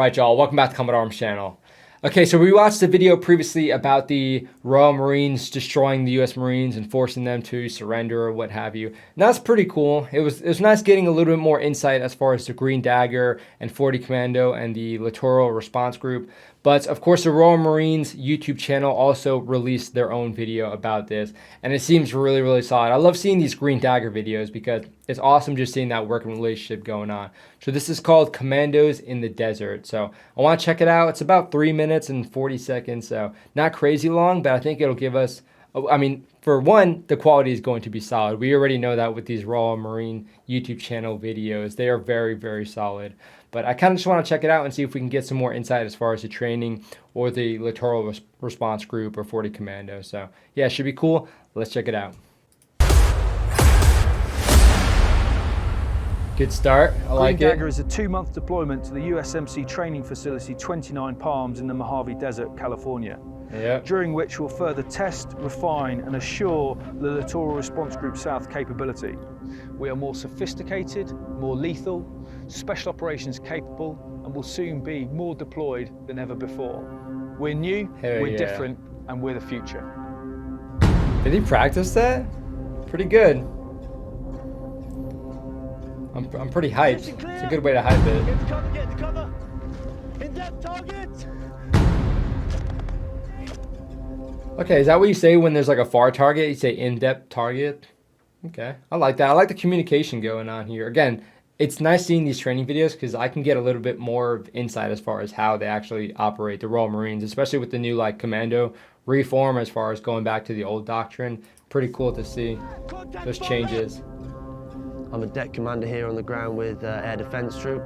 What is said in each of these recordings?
Right, y'all, welcome back to Commodore Arms channel. Okay, so we watched the video previously about the Royal Marines destroying the US Marines and forcing them to surrender or what have you. And that's pretty cool. It was nice getting a little bit more insight as far as the Green Dagger and 40 Commando and the Littoral Response Group. But of course, the Royal Marines YouTube channel also released their own video about this, and it seems really, really solid. I love seeing these Green Dagger videos because it's awesome just seeing that working relationship going on. So this is called Commandos in the Desert. So I want to check it out. It's about 3 minutes and 40 seconds, so not crazy long, but I think it'll give us, I mean, for one, the quality is going to be solid. We already know that with these Royal Marine YouTube channel videos. They are very, very solid. But I kind of just want to check it out and see if we can get some more insight as far as the training or the Littoral Response Group or 40 Commando. So yeah, it should be cool. Let's check it out. Good start. I like it. Green Dagger is a 2-month deployment to the USMC training facility Twentynine Palms in the Mojave Desert, California. Yep. During which we'll further test, refine and assure the Littoral Response Group South capability. We are more sophisticated, more lethal, special operations capable, and will soon be more deployed than ever before. We're new, we're different, and we're the future. Did he practice that? Pretty good. I'm pretty hyped. It's a good way to hype it. Get the cover, get the cover. In-depth target. Okay, is that what you say when there's like a far target? You say in-depth target? Okay, I like that. I like the communication going on here. Again, it's nice seeing these training videos because I can get a little bit more insight as far as how they actually operate, the Royal Marines, especially with the new like commando reform as far as going back to the old doctrine. Pretty cool to see those changes. I'm a deck commander here on the ground with Air Defence Troop.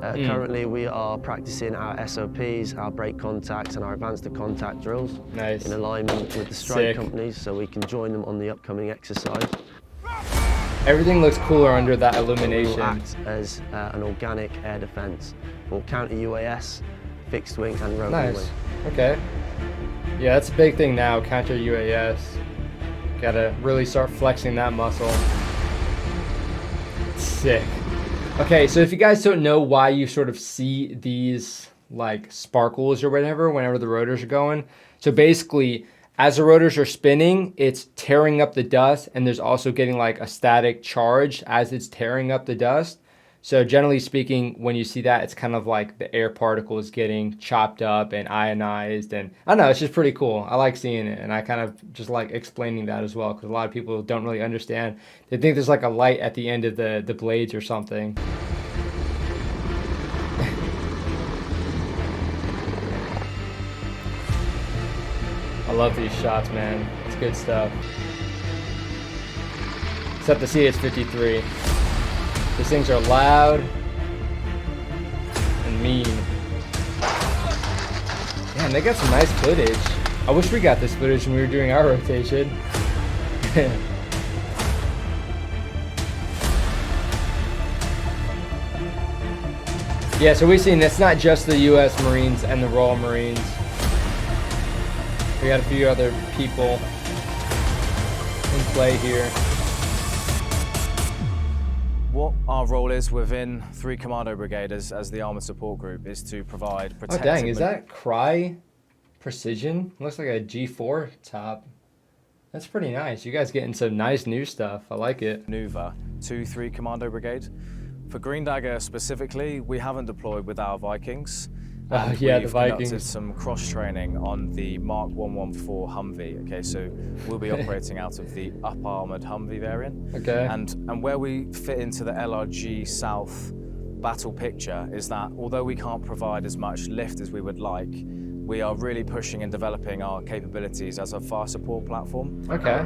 Currently we are practicing our SOPs, our break contacts and our advanced to contact drills. Nice. In alignment with the strike Sick. companies so we can join them on the upcoming exercise. Everything looks cooler under that illumination. We'll act as an organic air defence for counter UAS, fixed wing and rotary wing. Okay. Yeah, that's a big thing now, counter UAS. Gotta really start flexing that muscle. Sick. Okay, so if you guys don't know why you sort of see these like sparkles or whatever whenever the rotors are going, so basically as the rotors are spinning, it's tearing up the dust, and there's also getting like a static charge as it's tearing up the dust. So generally speaking, when you see that, it's kind of like the air particles getting chopped up and ionized, and I don't know, it's just pretty cool. I like seeing it, and I kind of just like explaining that as well because a lot of people don't really understand. They think there's like a light at the end of the blades or something. I love these shots, man. It's good stuff. Except the CH-53. These things are loud and mean. Man, they got some nice footage. I wish we got this footage when we were doing our rotation. Yeah, so we've seen it's not just the US Marines and the Royal Marines. We got a few other people in play here. What our role is within 3 Commando Brigade as the Armoured Support Group is to provide protective... Oh dang, is that Cry Precision? Looks like a G4 top. That's pretty nice. You guys getting some nice new stuff. I like it. ...maneuver to 3 Commando Brigade. For Green Dagger specifically, we haven't deployed with our Vikings. Yeah, the Vikings. Conducted some cross-training on the Mark 114 Humvee. Okay, so we'll be operating out of the up-armoured Humvee variant. Okay. And where we fit into the LRG South battle picture is that although we can't provide as much lift as we would like, we are really pushing and developing our capabilities as a fire support platform. Okay.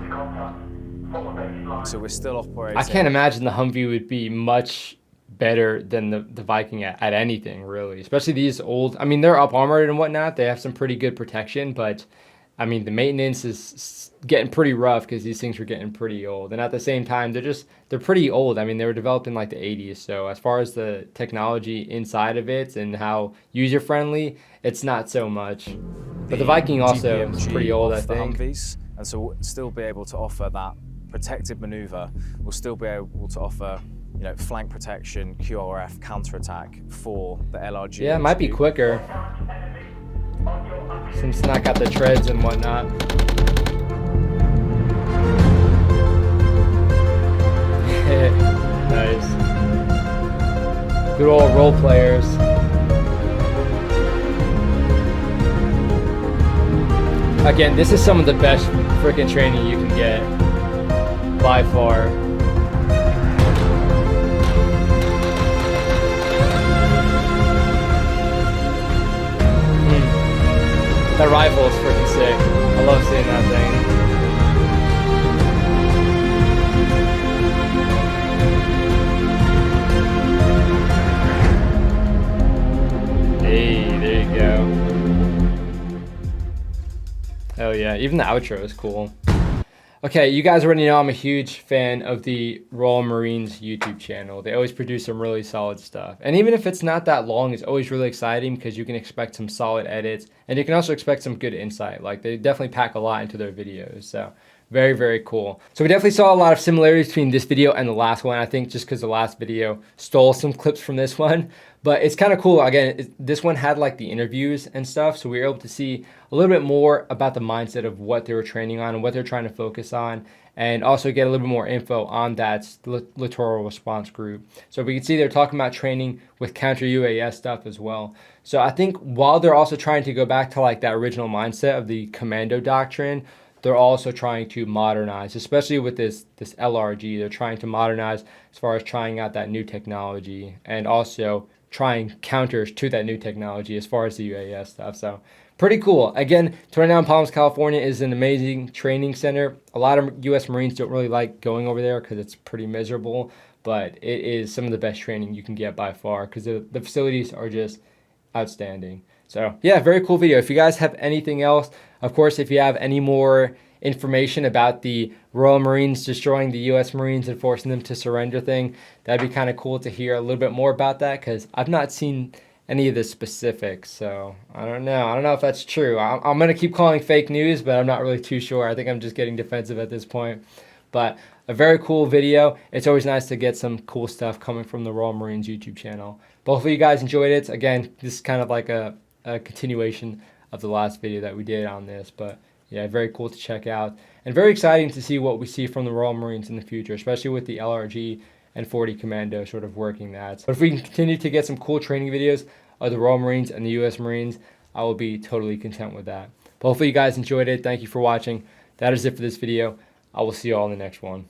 So we're still operating... I can't imagine the Humvee would be much better than the Viking at anything, really. Especially these old... I mean, they're up-armored and whatnot. They have some pretty good protection, but, I mean, the maintenance is getting pretty rough because these things were getting pretty old. And at the same time, they're pretty old. I mean, they were developed in, like, the 80s. So as far as the technology inside of it and how user-friendly, it's not so much. But the Viking also is pretty old, I think. Humvees, and so we'll still be able to offer that protective maneuver. We'll still be able to offer you know, flank protection, QRF, counterattack for the LRG. Yeah, it might be quicker, since it's not got the treads and whatnot. Nice. Good old role players. Again, this is some of the best freaking training you can get, by far. That rifle is freaking sick. I love seeing that thing. Hey, there you go. Hell yeah, even the outro is cool. Okay, you guys already know I'm a huge fan of the Royal Marines YouTube channel. They always produce some really solid stuff. And even if it's not that long, it's always really exciting because you can expect some solid edits and you can also expect some good insight. Like, they definitely pack a lot into their videos. So very, very cool. So we definitely saw a lot of similarities between this video and the last one. I think just because the last video stole some clips from this one. But it's kind of cool. Again, this one had like the interviews and stuff. So we were able to see a little bit more about the mindset of what they were training on and what they're trying to focus on. And also get a little bit more info on that littoral response group. So we can see they're talking about training with counter UAS stuff as well. So I think while they're also trying to go back to like that original mindset of the commando doctrine, they're also trying to modernize, especially with this LRG. They're trying to modernize as far as trying out that new technology and also trying counters to that new technology as far as the UAS stuff. So pretty cool. Again, Twentynine Palms, California is an amazing training center. A lot of U.S. Marines don't really like going over there because it's pretty miserable, but it is some of the best training you can get by far because the facilities are just outstanding. So yeah, very cool video. If you guys have anything else, of course, if you have any more information about the Royal Marines destroying the U.S. Marines and forcing them to surrender thing, that'd be kind of cool to hear a little bit more about that because I've not seen any of the specifics. So I don't know if that's true. I'm going to keep calling fake news, but I'm not really too sure. I think I'm just getting defensive at this point. But a very cool video. It's always nice to get some cool stuff coming from the Royal Marines YouTube channel. But hopefully you guys enjoyed it. Again, this is kind of like a continuation of the last video that we did on this. But yeah, very cool to check out. And very exciting to see what we see from the Royal Marines in the future, especially with the LRG and 40 Commando sort of working that. But if we can continue to get some cool training videos of the Royal Marines and the U.S. Marines, I will be totally content with that. But hopefully you guys enjoyed it. Thank you for watching. That is it for this video. I will see you all in the next one.